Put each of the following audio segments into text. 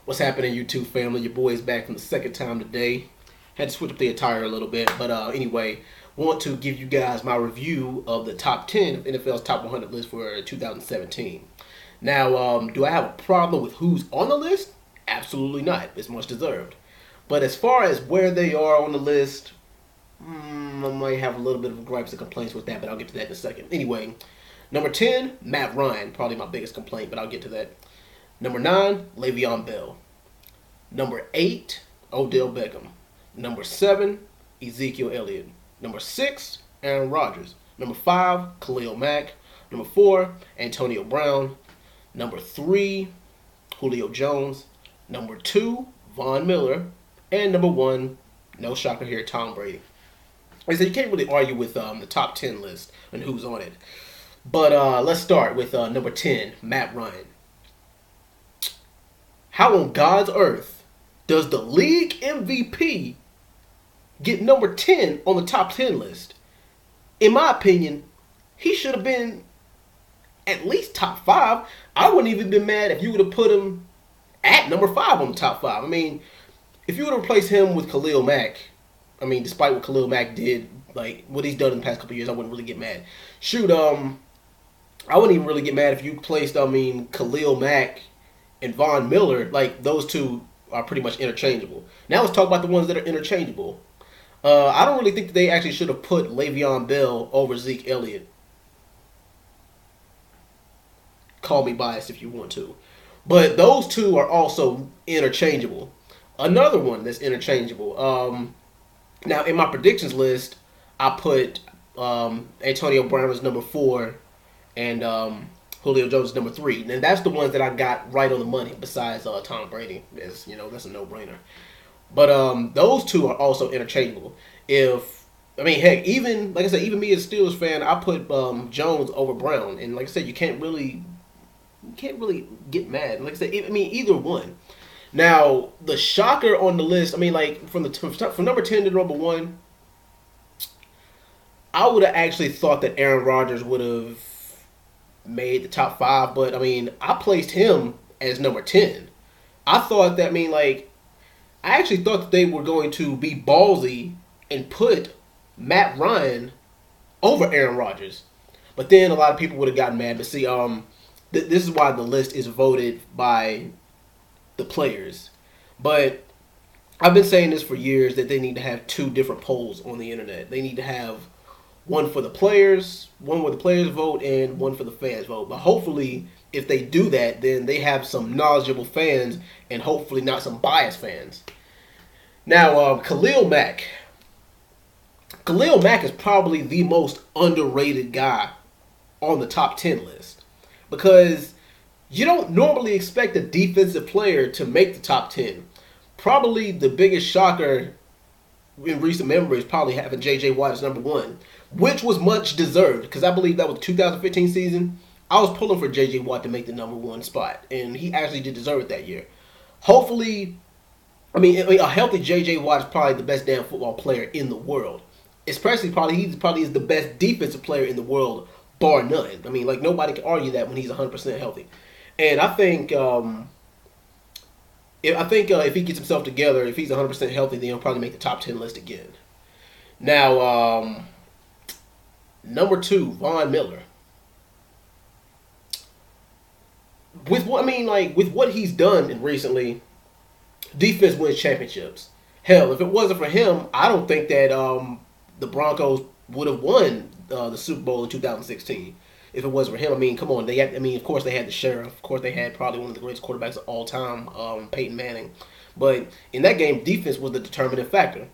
What's happening, YouTube family? Your boy is back from the second time today. Had to switch up the attire a little bit, but anyway, want to give you guys my review of the top 10 of NFL's top 100 list for 2017. Now, do I have a problem with who's on the list? Absolutely not. It's much deserved. But as far as where they are on the list, I might have a little bit of gripes and complaints with that, but I'll get to that in a second. Anyway, number 10, Matt Ryan. Probably my biggest complaint, but I'll get to that. Number 9, Le'Veon Bell. Number 8, Odell Beckham. Number 7, Ezekiel Elliott. Number 6, Aaron Rodgers. Number 5, Khalil Mack. Number 4, Antonio Brown. Number 3, Julio Jones. Number 2, Von Miller. And number 1, no shocker here, Tom Brady. Like I said, you can't really argue with the top 10 list and who's on it. But let's start with number 10, Matt Ryan. How on God's earth does the league MVP get number 10 on the top 10 list? In my opinion, he should have been at least top 5. I wouldn't even been mad if you would have put him at number 5 on the top 5. I mean, if you would have replaced him with Khalil Mack, I mean, despite what Khalil Mack did, like what he's done in the past couple of years, I wouldn't really get mad. Shoot, I wouldn't even really get mad if you placed, Khalil Mack and Von Miller. Like, those two are pretty much interchangeable. Now let's talk about the ones that are interchangeable. I don't really think that they actually should have put Le'Veon Bell over Zeke Elliott. Call me biased if you want to. But those two are also interchangeable. Another one that's interchangeable. Now, in my predictions list, I put Antonio Brown as number 4 and Julio Jones as number 3. And that's the ones that I got right on the money besides Tom Brady. That's a no-brainer. But those two are also interchangeable. Heck, even, like I said, even me as a Steelers fan, I put Jones over Brown. And like I said, you can't really get mad. Like I said, either one. Now, the shocker on the list, from number 10 to number 1, I would have actually thought that Aaron Rodgers would have made the top 5, but, I placed him as number 10. I thought that, I actually thought that they were going to be ballsy and put Matt Ryan over Aaron Rodgers. But then a lot of people would have gotten mad. But see, this is why the list is voted by the players. But I've been saying this for years, that they need to have 2 different polls on the internet. They need to have one for the players, one where the players vote, and one for the fans vote. But hopefully, if they do that, then they have some knowledgeable fans and hopefully not some biased fans. Now, Khalil Mack. Khalil Mack is probably the most underrated guy on the top 10 list, because you don't normally expect a defensive player to make the top 10. Probably the biggest shocker in recent memory is probably having J.J. Watt as number 1, which was much deserved, because I believe that was the 2015 season. I was pulling for J.J. Watt to make the number 1 spot, and he actually did deserve it that year. Hopefully, a healthy J.J. Watt is probably the best damn football player in the world. Especially he probably is the best defensive player in the world, bar none. Nobody can argue that when he's 100% healthy. And I think if he gets himself together, if he's 100% healthy, then he'll probably make the top 10 list again. Now, number 2, Von Miller. With what he's done recently, defense wins championships. Hell, if it wasn't for him, I don't think that the Broncos would have won the Super Bowl in 2016. If it wasn't for him, come on. Of course they had the sheriff. Of course they had probably one of the greatest quarterbacks of all time, Peyton Manning. But in that game, defense was the determining factor.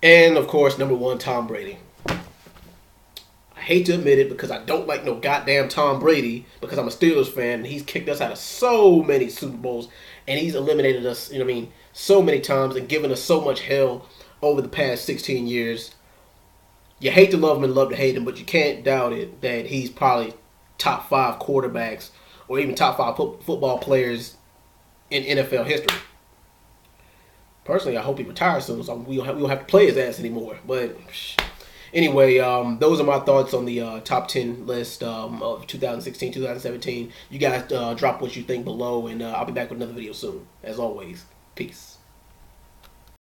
And of course, number 1, Tom Brady. I hate to admit it, because I don't like no goddamn Tom Brady, because I'm a Steelers fan, and he's kicked us out of so many Super Bowls, and he's eliminated us, so many times, and given us so much hell over the past 16 years. You hate to love him and love to hate him, but you can't doubt it that he's probably top 5 quarterbacks or even top 5 football players in NFL history. Personally, I hope he retires soon, so we don't have to play his ass anymore. But Anyway, those are my thoughts on the top 10 list of 2016, 2017. You guys drop what you think below, and I'll be back with another video soon. As always, peace.